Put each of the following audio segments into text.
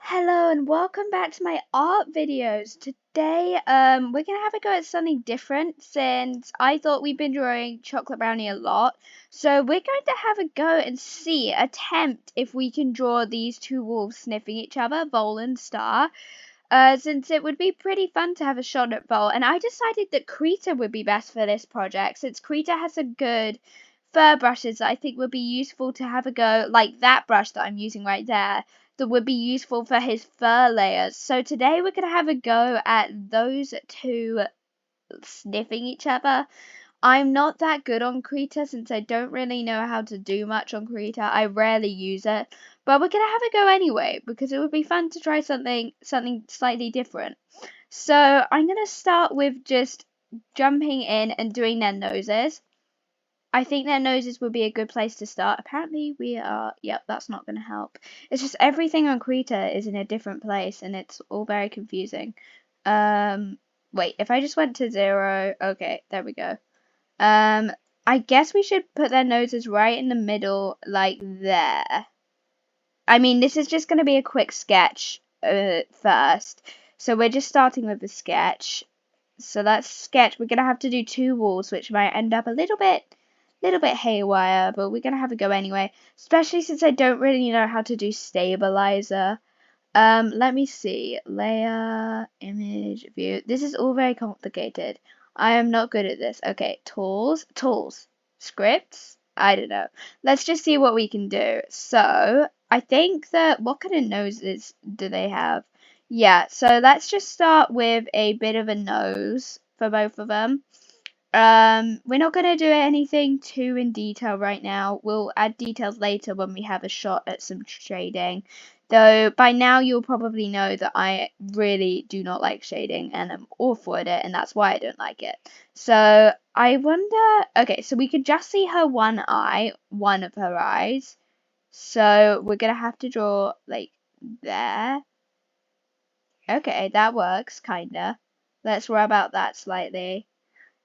Hello and welcome back to my art videos. Today, we're gonna have a go at something different since I thought we've been drawing chocolate brownie a lot. So we're going to have a go and attempt if we can draw these two wolves sniffing each other, Vole and Star. Since it would be pretty fun to have a shot at Vole, and I decided that Krita would be best for this project since Krita has some good fur brushes that I think would be useful to have a go, like that brush that I'm using right there, that would be useful for his fur layers. So today we're going to have a go at those two sniffing each other. I'm not that good on Krita since I don't really know how to do much on Krita. I rarely use it, but we're gonna have a go anyway because it would be fun to try something slightly different. So I'm gonna start with just jumping in and doing their noses. I think their noses would be a good place to start. Apparently we are, yep, that's not going to help. It's just everything on Krita is in a different place and it's all very confusing. Wait, if I just went to 0, okay, there we go. I guess we should put their noses right in the middle, like there. I mean, this is just going to be a quick sketch first. So we're just starting with the sketch. So that's sketch. We're going to have to do two walls, which might end up a little bit haywire, but we're going to have a go anyway. Especially since I don't really know how to do stabilizer. Let me see. Layer, image, view. This is all very complicated. I am not good at this. Okay, tools, scripts. I don't know. Let's just see what we can do. So, I think that, what kind of noses do they have? Yeah, so let's just start with a bit of a nose for both of them. We're not going to do anything too in detail right now. We'll add details later when we have a shot at some shading. Though by now you'll probably know that I really do not like shading and I'm awful at it, and that's why I don't like it. So I wonder, okay, so we could just see her one eye, one of her eyes. So we're going to have to draw like there. Okay, that works, kinda. Let's rub out that slightly.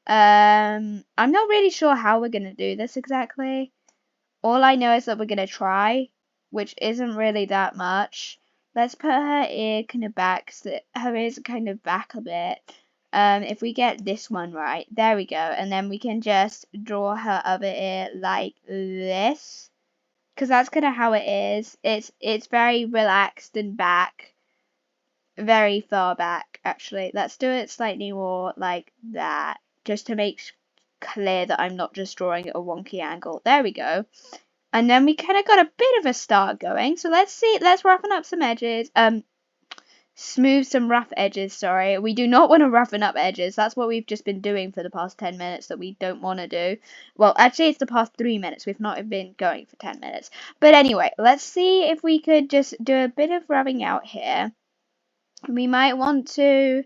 I'm not really sure how we're gonna do this exactly. All I know is that we're gonna try, which isn't really that much. Let's put her ear kind of back, so that her ears are kind of back a bit. If we get this one right, there we go, and then we can just draw her other ear like this, because that's kind of how it is. It's very relaxed and back, very far back actually. Let's do it slightly more like that, just to make clear that I'm not just drawing at a wonky angle. There we go. And then we kind of got a bit of a start going. So let's roughen up some edges. Smooth some rough edges, sorry. We do not want to roughen up edges. That's what we've just been doing for the past 10 minutes that we don't want to do. Well, actually, it's the past 3 minutes. We've not been going for 10 minutes. But anyway, let's see if we could just do a bit of rubbing out here. We might want to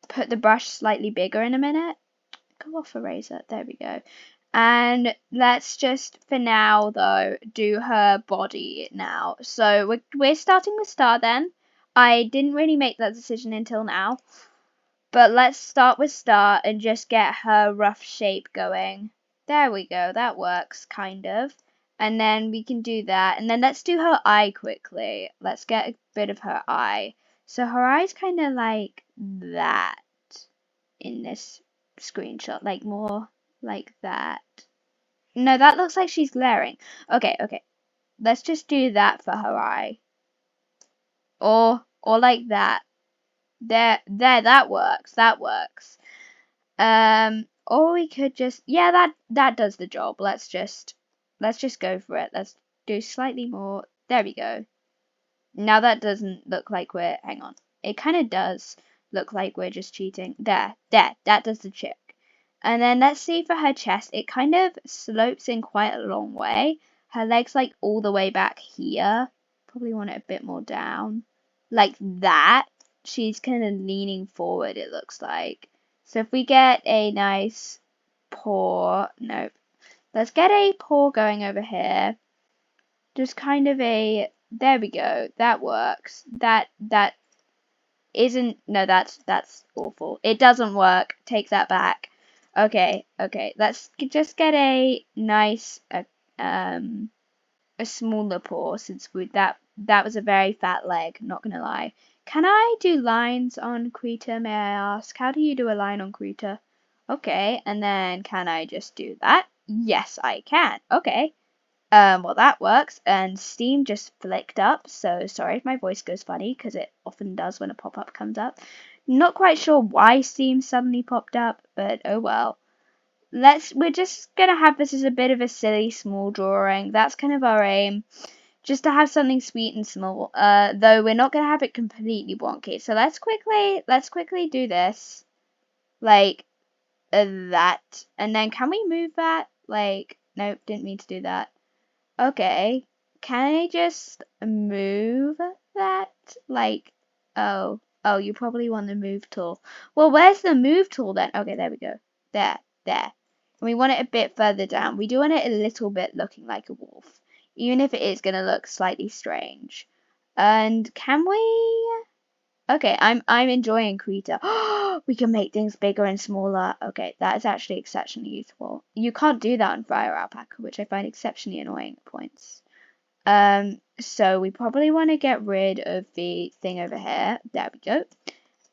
put the brush slightly bigger in a minute. Go off eraser. There we go. And let's just, for now though, do her body now. So we're starting with Star then. I didn't really make that decision until now. But let's start with Star and just get her rough shape going. There we go. That works, kind of. And then we can do that. And then let's do her eye quickly. Let's get a bit of her eye. So her eye's kind of like that in this screenshot, like more like that. No, that looks like she's glaring. Okay, let's just do that for her eye, or like that. There, that works. Or we could just, yeah, that does the job. Let's just go for it. Let's do slightly more. There we go. Now that doesn't look like we're, hang on, it kind of does look like we're just cheating. There, that does the trick. And then let's see for her chest, it kind of slopes in quite a long way. Her legs like all the way back here. Probably want it a bit more down. Like that. She's kind of leaning forward, it looks like. So if we get a nice paw, nope. Let's get a paw going over here. Just kind of a, there we go. That works. That isn't, no, that's awful. It doesn't work. Take that back. Okay. Let's just get a nice, a smaller paw, since that that was a very fat leg, not gonna lie. Can I do lines on Krita, may I ask? How do you do a line on Krita? Okay, and then can I just do that? Yes, I can. Okay. Well, that works, and Steam just flicked up, so sorry if my voice goes funny, because it often does when a pop-up comes up. Not quite sure why Steam suddenly popped up, but oh well. We're just gonna have this as a bit of a silly small drawing. That's kind of our aim. Just to have something sweet and small. Though we're not gonna have it completely wonky. So let's quickly do this. Like, that. And then can we move that? Like, nope, didn't mean to do that. Okay. Can I just move that? Like, oh, you probably want the move tool. Well, where's the move tool then? Okay, there we go. There. And we want it a bit further down. We do want it a little bit looking like a wolf, even if it is going to look slightly strange. And can we? Okay, I'm enjoying Krita. We can make things bigger and smaller. Okay, that is actually exceptionally useful. You can't do that on Fire Alpaca, which I find exceptionally annoying at points. So we probably want to get rid of the thing over here. There we go.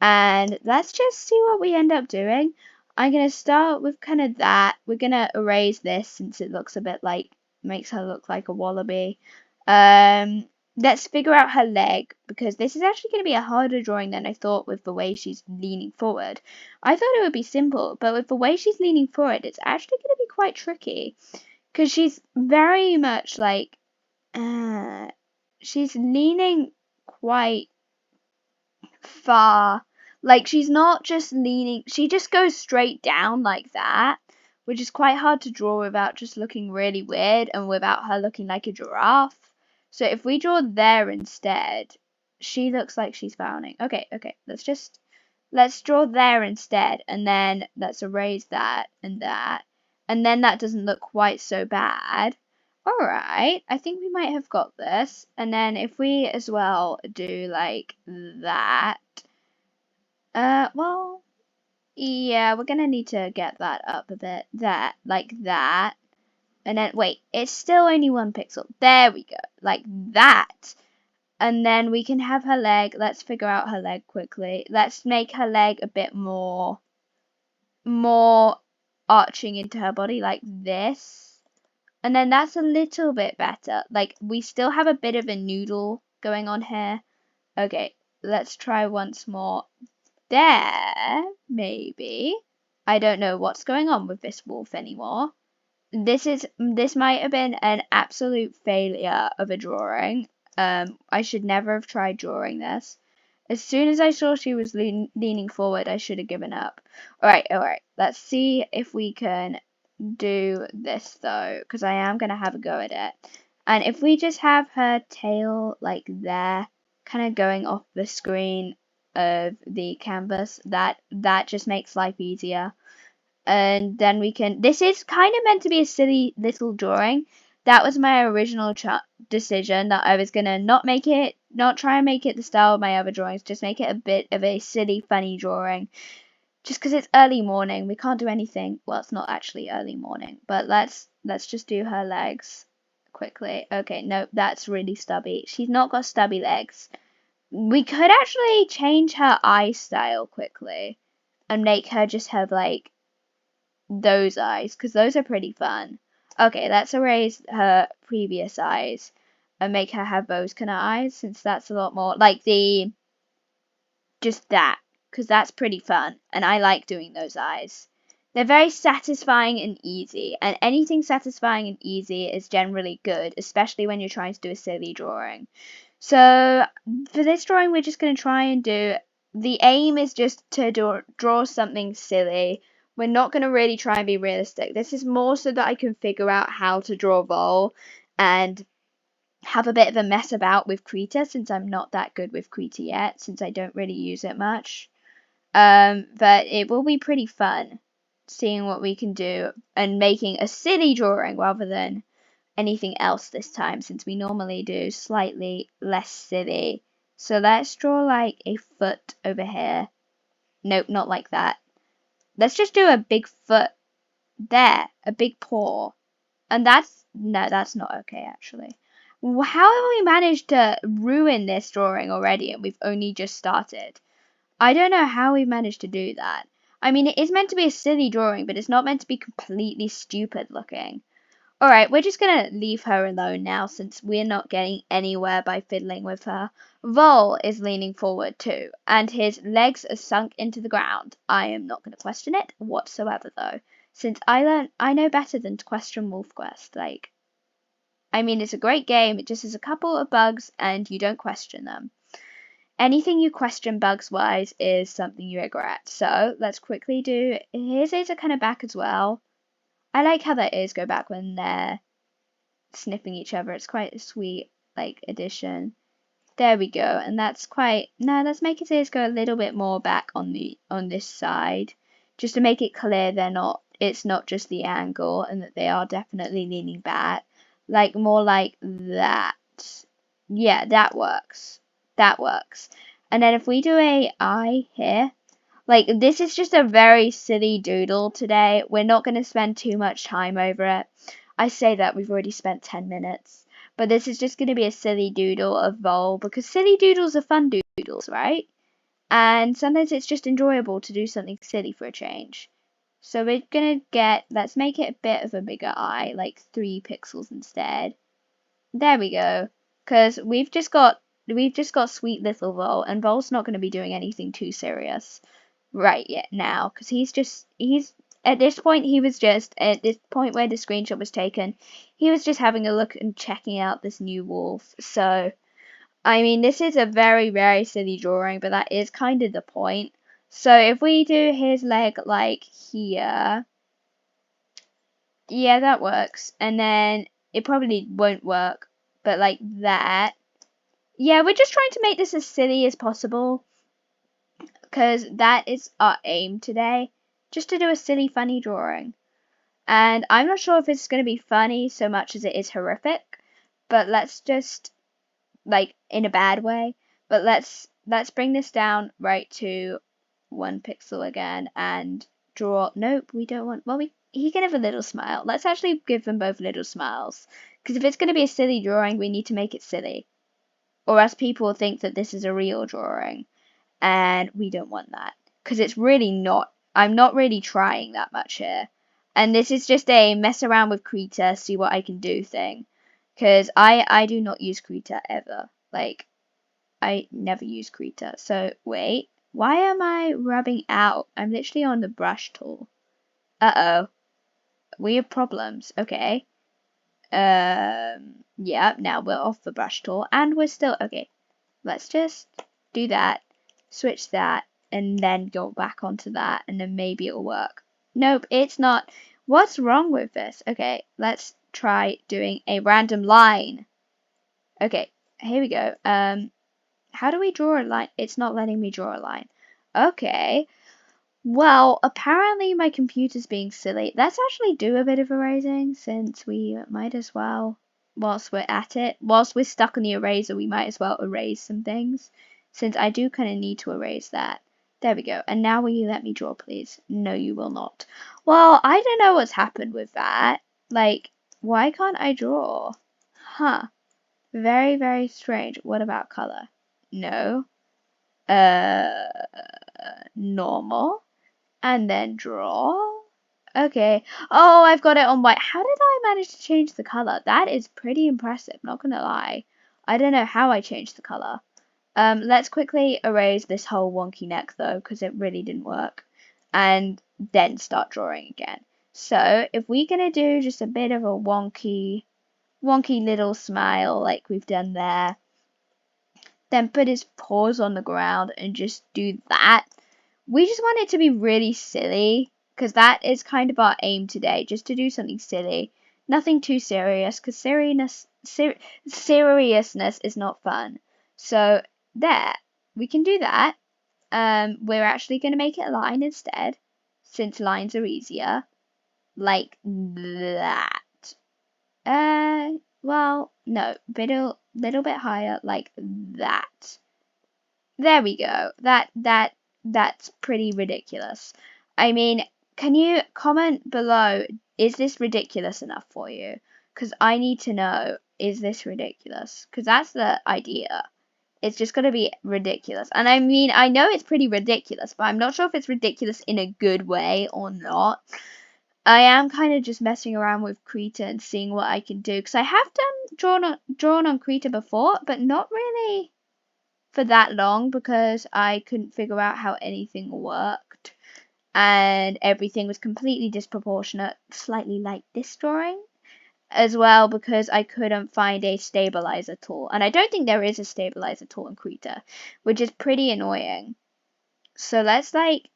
And let's just see what we end up doing. I'm going to start with kind of that. We're going to erase this since it looks a bit like, makes her look like a wallaby. Let's figure out her leg, because this is actually going to be a harder drawing than I thought with the way she's leaning forward. I thought it would be simple, but with the way she's leaning forward, it's actually going to be quite tricky. Because she's very much like, she's leaning quite far. Like, she's not just leaning, she just goes straight down like that, which is quite hard to draw without just looking really weird and without her looking like a giraffe. So if we draw there instead, she looks like she's frowning. Okay, let's draw there instead, and then let's erase that, and then that doesn't look quite so bad. Alright, I think we might have got this. And then if we as well do like that, well, yeah, we're gonna need to get that up a bit. That, like that. And then, wait, it's still only 1 pixel. There we go, like that. And then we can have her leg. Let's figure out her leg quickly. Let's make her leg a bit more arching into her body like this. And then that's a little bit better. Like, we still have a bit of a noodle going on here. Okay, let's try once more. There, maybe. I don't know what's going on with this wolf anymore. This might have been an absolute failure of a drawing. I should never have tried drawing this. As soon as I saw she was leaning forward, I should have given up. Alright. Let's see if we can do this though, because I am going to have a go at it. And if we just have her tail like there, kind of going off the screen of the canvas, that just makes life easier. And then we can, this is kind of meant to be a silly little drawing. That was my original decision, that I was going to not try and make it the style of my other drawings, just make it a bit of a silly, funny drawing. Just because it's early morning, we can't do anything. Well, it's not actually early morning, but let's just do her legs quickly. Okay, nope, that's really stubby. She's not got stubby legs. We could actually change her eye style quickly and make her just have like those eyes, because those are pretty fun. Okay, let's erase her previous eyes and make her have those kind of eyes, since that's a lot more like just that, because that's pretty fun, and I like doing those eyes. They're very satisfying and easy, and anything satisfying and easy is generally good, especially when you're trying to do a silly drawing. So for this drawing, we're just going to try and do, the aim is just to draw something silly. We're not going to really try and be realistic. This is more so that I can figure out how to draw Vol and have a bit of a mess about with Krita, since I'm not that good with Krita yet, since I don't really use it much. But it will be pretty fun seeing what we can do and making a silly drawing rather than anything else this time, since we normally do slightly less silly. So let's draw like a foot over here. Nope, not like that. Let's just do a big foot there, a big paw. And that's, no, that's not okay actually. How have we managed to ruin this drawing already and we've only just started? I don't know how we managed to do that. I mean, it is meant to be a silly drawing, but it's not meant to be completely stupid looking. Alright, we're just gonna leave her alone now since we're not getting anywhere by fiddling with her. Vol is leaning forward too, and his legs are sunk into the ground. I am not gonna question it whatsoever though, since I know better than to question WolfQuest. Like, I mean, it's a great game, it just has a couple of bugs and you don't question them. Anything you question bugs wise is something you regret. So let's quickly do, his ears are kind of back as well. I like how their ears go back when they're sniffing each other. It's quite a sweet, like, addition. There we go. And that's quite, now let's make his ears go a little bit more back on this side. Just to make it clear it's not just the angle and that they are definitely leaning back. Like, more like that. Yeah, that works. That works. And then if we do a eye here, like, this is just a very silly doodle today. We're not going to spend too much time over it. I say that we've already spent 10 minutes. But this is just going to be a silly doodle of Vol, because silly doodles are fun doodles, right? And sometimes it's just enjoyable to do something silly for a change. So we're going to let's make it a bit of a bigger eye, like 3 pixels instead. There we go. Because we've just got sweet little Vol, and Vol's not going to be doing anything too serious right yet now, because he's at this point at this point where the screenshot was taken, he was just having a look and checking out this new wolf. So I mean, this is a very, very silly drawing, but that is kind of the point. So if we do his leg like here, yeah, that works. And then it probably won't work, but like that. Yeah, we're just trying to make this as silly as possible, because that is our aim today, just to do a silly, funny drawing. And I'm not sure if it's going to be funny so much as it is horrific, but let's just, like, in a bad way, but let's bring this down right to 1 pixel again and draw. Nope, we don't want, well, he can have a little smile. Let's actually give them both little smiles, because if it's going to be a silly drawing, we need to make it silly, or else people will think that this is a real drawing, and we don't want that, because it's really not. I'm not really trying that much here, and this is just a mess around with Krita, see what I can do thing, because I do not use Krita ever. Like, I never use Krita. So wait, why am I rubbing out? I'm literally on the brush tool. Uh-oh, we have problems. Okay. Yeah, now we're off the brush tool and we're still okay. Let's just do that, switch that, and then go back onto that, and then maybe it'll work. Nope, it's not. What's wrong with this? Okay, let's try doing a random line. Okay, here we go. How do we draw a line? It's not letting me draw a line. Okay. Well, apparently my computer's being silly. Let's actually do a bit of erasing, since we might as well, whilst we're at it. Whilst we're stuck on the eraser, we might as well erase some things, since I do kind of need to erase that. There we go. And now will you let me draw, please? No, you will not. Well, I don't know what's happened with that. Like, why can't I draw? Huh. Very, very strange. What about color? No. Uh, normal. And then draw. Okay. Oh, I've got it on white. How did I manage to change the color? That is pretty impressive, not gonna lie. I don't know how I changed the color. Let's quickly erase this whole wonky neck though, because it really didn't work. And then start drawing again. So if we're gonna do just a bit of a wonky little smile like we've done there, then put his paws on the ground and just do that. We just want it to be really silly, because that is kind of our aim today, just to do something silly. Nothing too serious, because seriousness is not fun. So there, we can do that. We're actually going to make it a line instead, since lines are easier. Like that. Well, no, little bit higher, like that. There we go. That's pretty ridiculous. I mean, can you comment below, is this ridiculous enough for you? Because I need to know is this ridiculous? Because that's the idea. It's just going to be ridiculous. And I mean, I know it's pretty ridiculous, but I'm not sure if it's ridiculous in a good way or not. I am kind of just messing around with Krita and seeing what I can do. Because I have drawn on Krita before, but not really for that long because I couldn't figure out how anything worked. And everything was completely disproportionate, slightly like this drawing. As well because I couldn't find a stabilizer tool. And I don't think there is a stabilizer tool in Krita, which is pretty annoying. So let's like,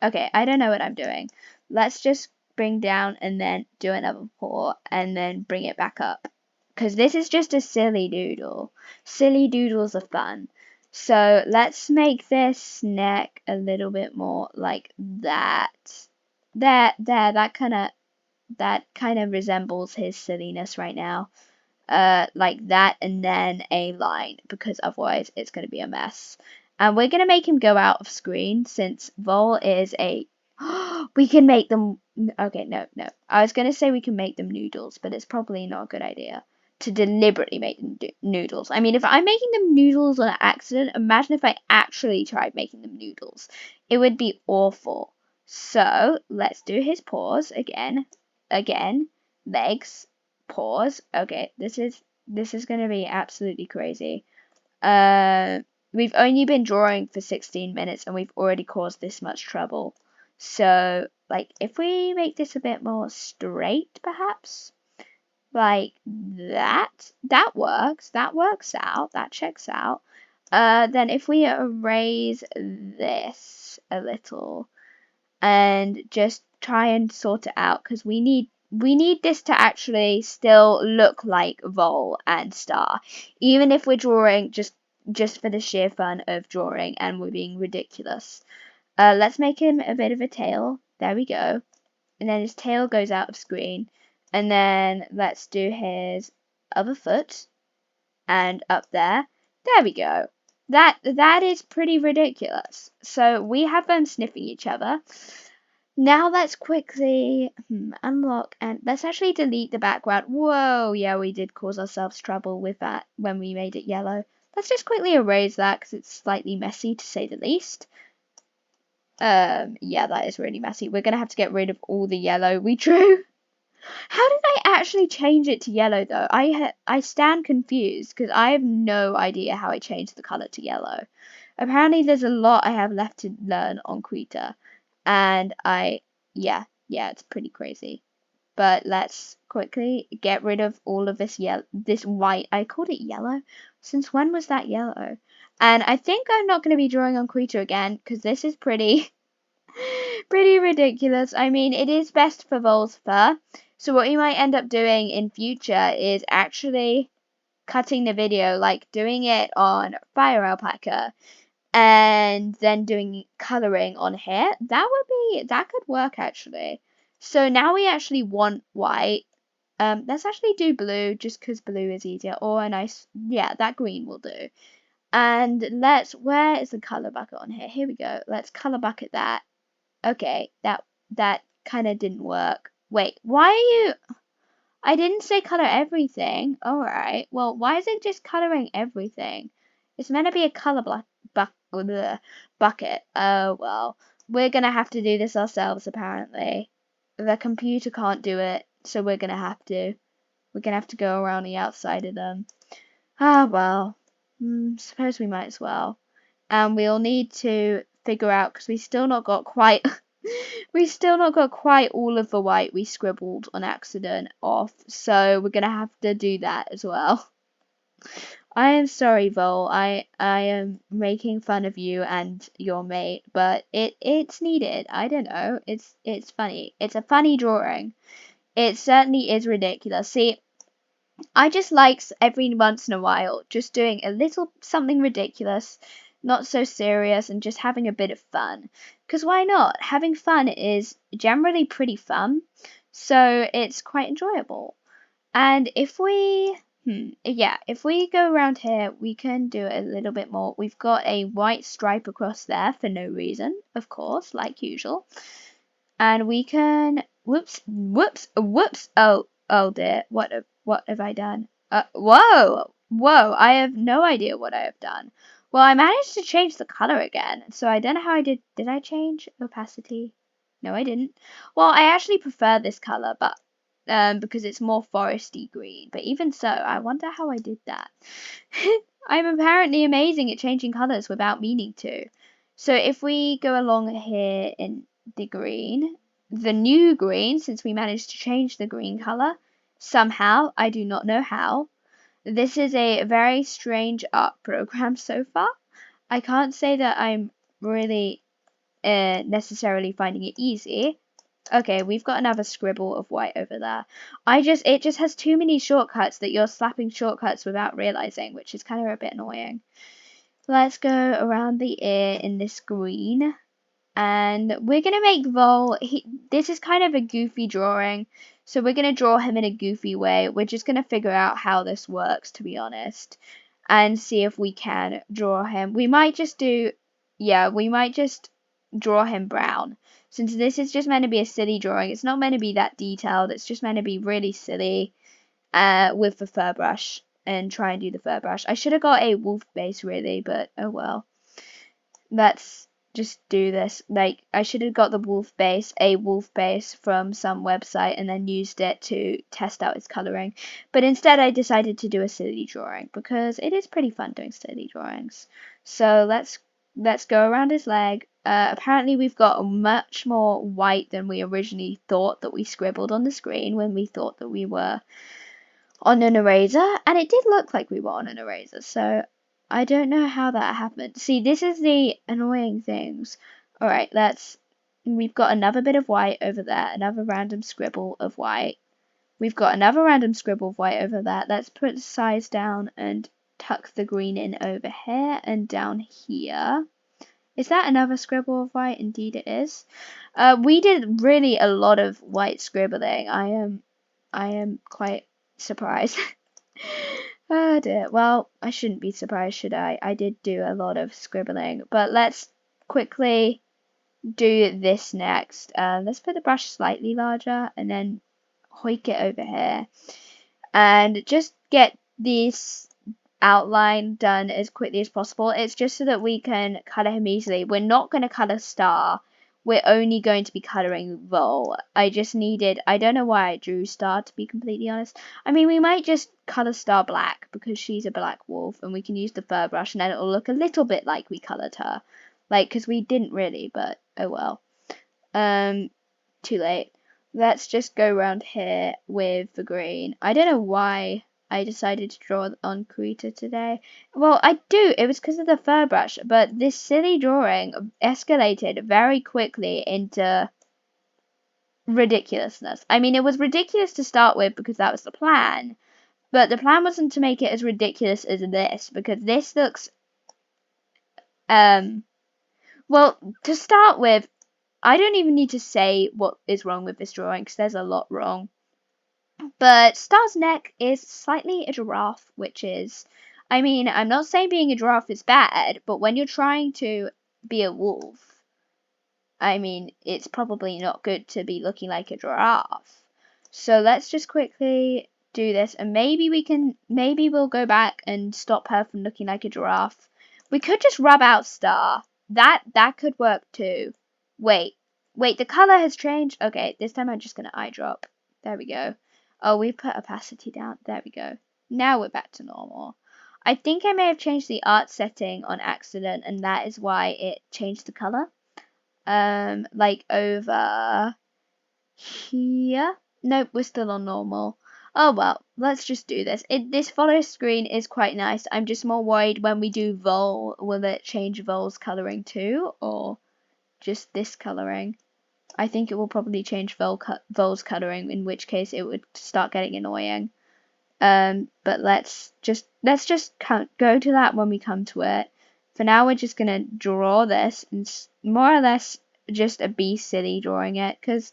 okay, I don't know what I'm doing. Let's just bring down and then do another paw and then bring it back up. Because this is just a silly doodle. Silly doodles are fun. So let's make this neck a little bit more like that. That kind of resembles his silliness right now. Like that and then a line, because otherwise it's going to be a mess. And we're going to make him go out of screen since Vol is a... we can make them... Okay, no. I was going to say we can make them noodles, but it's probably not a good idea to deliberately make them noodles. I mean, if I'm making them noodles on accident, imagine if I actually tried making them noodles. It would be awful. So, let's do his paws again, legs, paws. Okay, this is gonna be absolutely crazy. We've only been drawing for 16 minutes and we've already caused this much trouble. So, like, if we make this a bit more straight, perhaps, like that works out, that checks out. Then if we erase this a little and just try and sort it out, because we need this to actually still look like Vol and Star, even if we're drawing just for the sheer fun of drawing and we're being ridiculous. Let's make him a bit of a tail. There we go. And then his tail goes out of screen. And then let's do his other foot and up there. There we go. That is pretty ridiculous. So we have them sniffing each other. Now let's quickly unlock and let's actually delete the background. Whoa, yeah, we did cause ourselves trouble with that when we made it yellow. Let's just quickly erase that because it's slightly messy to say the least. Yeah, that is really messy. We're gonna have to get rid of all the yellow we drew. How did I actually change it to yellow though? I stand confused because I have no idea how I changed the color to yellow. Apparently there's a lot I have left to learn on Krita, and yeah, it's pretty crazy. But let's quickly get rid of all of this this white. I called it yellow. Since when was that yellow? And I think I'm not going to be drawing on Krita again because this is pretty ridiculous. I mean, it is best for Vol's fur. So what you might end up doing in future is actually cutting the video, like doing it on Fire Alpaca and then doing coloring on here. That could work actually. So now we actually want white. Let's actually do blue just because blue is easier, or a nice, yeah, that green will do. And where is the color bucket on here? Here we go. Let's color bucket that. Okay, that kind of didn't work. Wait, why are you... I didn't say color everything. Alright, well, why is it just coloring everything? It's meant to be a color bucket. Oh, well, we're gonna have to do this ourselves, apparently. The computer can't do it, so we're gonna have to. We're gonna have to go around the outside of them. Ah, well, suppose we might as well. And we'll need to figure out, because we still not got quite all of the white we scribbled on accident off, so we're gonna have to do that as well. I am sorry, Vol. I am making fun of you and your mate, but it's needed. I don't know. It's funny. It's a funny drawing. It certainly is ridiculous. See, I just like every once in a while just doing a little something ridiculous, not so serious, and just having a bit of fun. Because why not? Having fun is generally pretty fun, so it's quite enjoyable. And if we, if we go around here, we can do it a little bit more. We've got a white stripe across there for no reason, of course, like usual. And we can, whoops, oh, Oh dear, what have I done? Whoa, I have no idea what I have done. Well, I managed to change the color again, so I don't know how I did I change opacity? No, I didn't. Well, I actually prefer this color, but because it's more foresty green, but even so, I wonder how I did that. I'm apparently amazing at changing colors without meaning to. So if we go along here in the green, the new green, since we managed to change the green color, somehow, I do not know how. This is a very strange art program so far. I can't say that I'm really necessarily finding it easy. Okay, we've got another scribble of white over there. It just has too many shortcuts that you're slapping shortcuts without realizing, which is kind of a bit annoying. Let's go around the ear in this green. And we're going to make Vol, this is kind of a goofy drawing, so we're going to draw him in a goofy way. We're just going to figure out how this works, to be honest, and see if we can draw him. We might just draw him brown. Since this is just meant to be a silly drawing, it's not meant to be that detailed, it's just meant to be really silly with the fur brush, and try and do the fur brush. I should have got a wolf base, really, but oh well. Let's just do this. Like, I should have got a wolf base from some website and then used it to test out its coloring. But instead I decided to do a silly drawing because it is pretty fun doing silly drawings. So let's go around his leg. Apparently we've got much more white than we originally thought that we scribbled on the screen when we thought that we were on an eraser, and it did look like we were on an eraser, so I don't know how that happened. See, this is the annoying things. Alright, we've got another bit of white over there, another random scribble of white. We've got another random scribble of white over there. Let's put the size down and tuck the green in over here and down here. Is that another scribble of white? Indeed it is. We did really a lot of white scribbling. I am quite surprised. Oh dear. Well, I shouldn't be surprised, should I? I did do a lot of scribbling, but let's quickly do this next. Let's put the brush slightly larger and then hoik it over here and just get this outline done as quickly as possible. It's just so that we can color him easily. We're not going to color Star. We're only going to be coloring Vol. I don't know why I drew Star, to be completely honest. I mean, we might just color Star black because she's a black wolf and we can use the fur brush and then it'll look a little bit like we colored her. Like, because we didn't really, but oh well. Too late. Let's just go around here with the green. I don't know why I decided to draw on Krita today. Well, I do. It was because of the fur brush, but this silly drawing escalated very quickly into ridiculousness. I mean, it was ridiculous to start with because that was the plan, but the plan wasn't to make it as ridiculous as this because this looks, well, to start with, I don't even need to say what is wrong with this drawing because there's a lot wrong. But Star's neck is slightly a giraffe, which is, I mean, I'm not saying being a giraffe is bad, but when you're trying to be a wolf, I mean, it's probably not good to be looking like a giraffe. So let's just quickly do this, and maybe we'll go back and stop her from looking like a giraffe. We could just rub out Star. That could work too. Wait, the color has changed. Okay, this time I'm just gonna eye drop. There we go. Oh, we put opacity down. There we go. Now we're back to normal. I think I may have changed the art setting on accident, and that is why it changed the color. Like over here. Nope, we're still on normal. Oh well, let's just do this. This follow screen is quite nice. I'm just more worried when we do Vol, will it change Vol's coloring too, or just this coloring? I think it will probably change Vol's coloring, in which case it would start getting annoying. But let's just go to that when we come to it. For now, we're just gonna draw this and more or less just be silly drawing it, because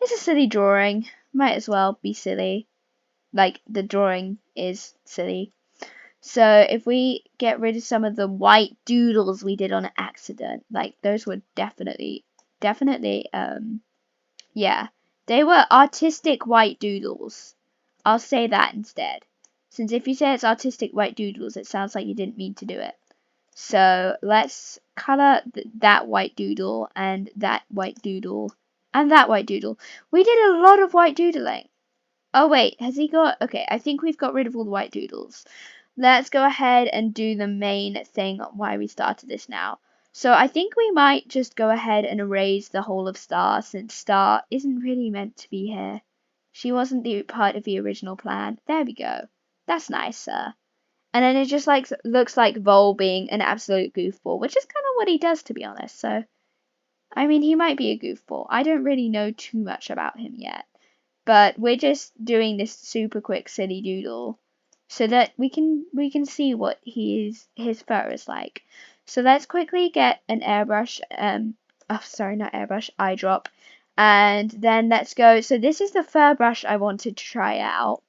it's a silly drawing. Might as well be silly. Like, the drawing is silly. So if we get rid of some of the white doodles we did on accident, like those were definitely, yeah, they were artistic white doodles. I'll say that instead. Since if you say it's artistic white doodles, it sounds like you didn't mean to do it. So let's color that white doodle and that white doodle and that white doodle. We did a lot of white doodling. Oh wait, has he got... Okay, I think we've got rid of all the white doodles. Let's go ahead and do the main thing why we started this now. So I think we might just go ahead and erase the whole of Star, since Star isn't really meant to be here. She wasn't the part of the original plan. There we go. That's nicer. And then it just like looks like Vol being an absolute goofball, which is kind of what he does, to be honest. So, I mean, he might be a goofball. I don't really know too much about him yet. But we're just doing this super quick silly doodle so that we can see what his fur is like. So let's quickly get an airbrush, oh sorry, not airbrush, eye drop, and then let's go. So this is the fur brush I wanted to try out.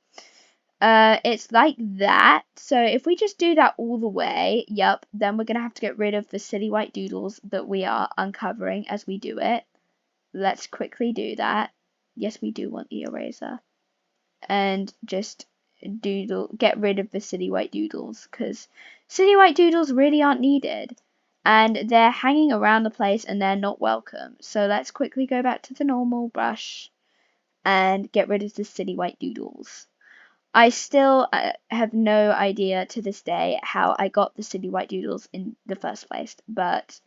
It's like that. So if we just do that all the way, yep, then we're gonna have to get rid of the silly white doodles that we are uncovering as we do it. Let's quickly do that. Yes, we do want the eraser. And just get rid of the silly white doodles, because silly white doodles really aren't needed. And they're hanging around the place and they're not welcome. So let's quickly go back to the normal brush and get rid of the silly white doodles. I still have no idea to this day how I got the silly white doodles in the first place, but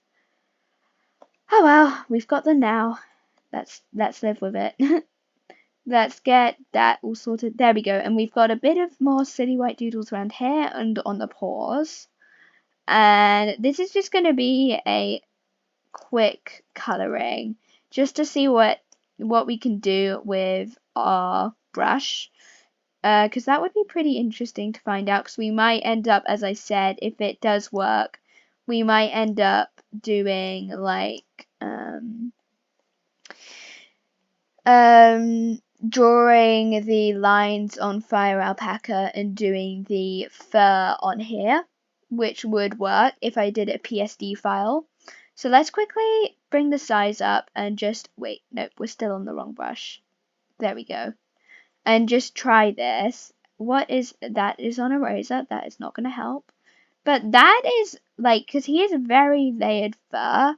oh well, we've got them now. Let's live with it. Let's get that all sorted. There we go. And we've got a bit of more silly white doodles around here and on the paws. And this is just going to be a quick colouring just to see what we can do with our brush. Because that would be pretty interesting to find out, because we might end up, as I said, if it does work, we might end up doing like drawing the lines on Fire Alpaca and doing the fur on here, which would work if I did a PSD file. So let's quickly bring the size up and just wait. Nope, we're still on the wrong brush. There we go. And just try this. What is that? Is on eraser. That is not going to help. But that is like, because he has a very layered fur.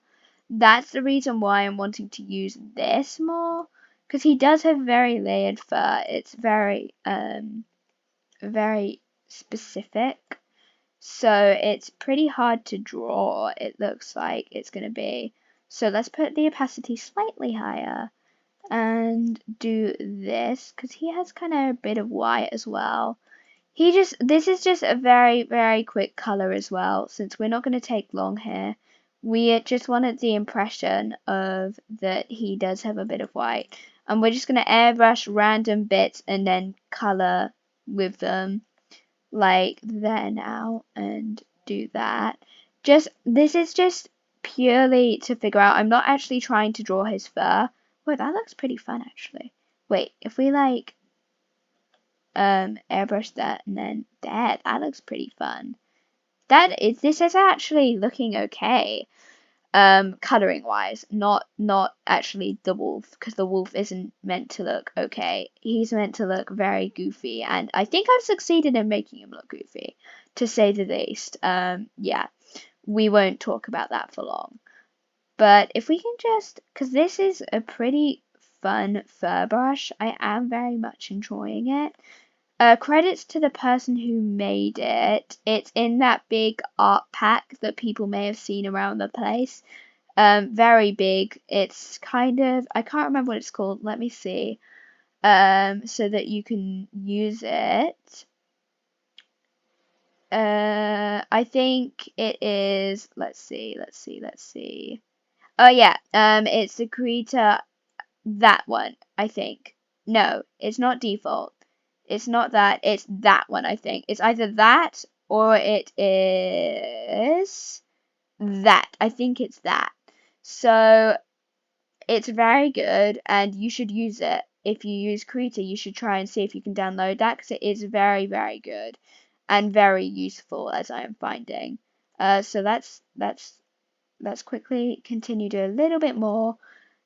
That's the reason why I'm wanting to use this more. Because he does have very layered fur. It's very, very specific. So it's pretty hard to draw, it looks like it's going to be. So let's put the opacity slightly higher and do this, because he has kind of a bit of white as well. This is just a very, very quick color as well, since we're not going to take long here. We just wanted the impression of that he does have a bit of white. And we're just going to airbrush random bits and then color with them like there now and do that. This is just purely to figure out. I'm not actually trying to draw his fur. Wait, that looks pretty fun actually. Wait, if we like airbrush that and then there, that looks pretty fun. This is actually looking okay. Coloring wise, not actually the wolf, because the wolf isn't meant to look okay. He's meant to look very goofy, and I think I've succeeded in making him look goofy, to say the least. Yeah, we won't talk about that for long. But if we can just, because this is a pretty fun fur brush, I am very much enjoying it. Credits to the person who made it. It's in that big art pack that people may have seen around the place. Very big. It's kind of, I can't remember what it's called. Let me see. So that you can use it. I think it is, let's see. Oh yeah, it's the creator, that one, I think. No, it's not default. It's not that, it's that one, I think. It's either that or it is that. I think it's that. So it's very good and you should use it. If you use Krita, you should try and see if you can download that, because it is very, very good and very useful, as I am finding. So let's quickly continue to a little bit more.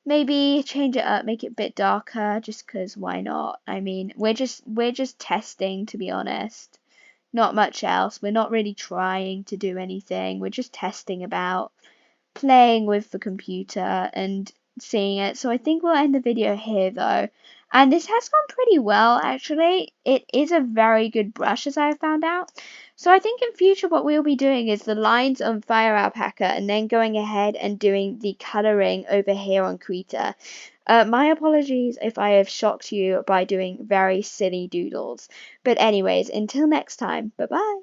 maybe change it up, make it a bit darker, just 'cause why not? I mean, we're just testing, to be honest. Not much else. We're not really trying to do anything. We're just testing about playing with the computer and seeing it. So I think we'll end the video here though. And this has gone pretty well actually. It is a very good brush as I have found out. So I think in future what we'll be doing is the lines on Fire Alpaca and then going ahead and doing the colouring over here on Krita. My apologies if I have shocked you by doing very silly doodles. But anyways, until next time, bye bye.